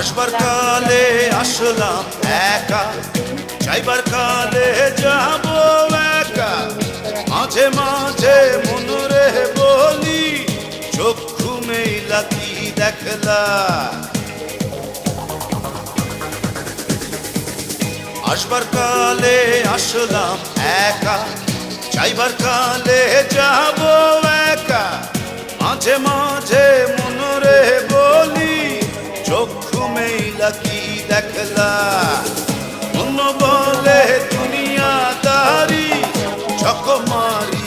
আসবার কালে আসলাম একা, যাইবার কালে যাব একা। মাঝে মাঝে মনরে বলি, চক্ষু মেলা কি দেখলা। আসবার কালে আসলাম একা, যাইবার কালে যাব একা। মাঝে মাঝে মনরে বলি, চক্ষু মেলা কি দেখলা। মন বলে দুনিয়াদারি, ছক মারি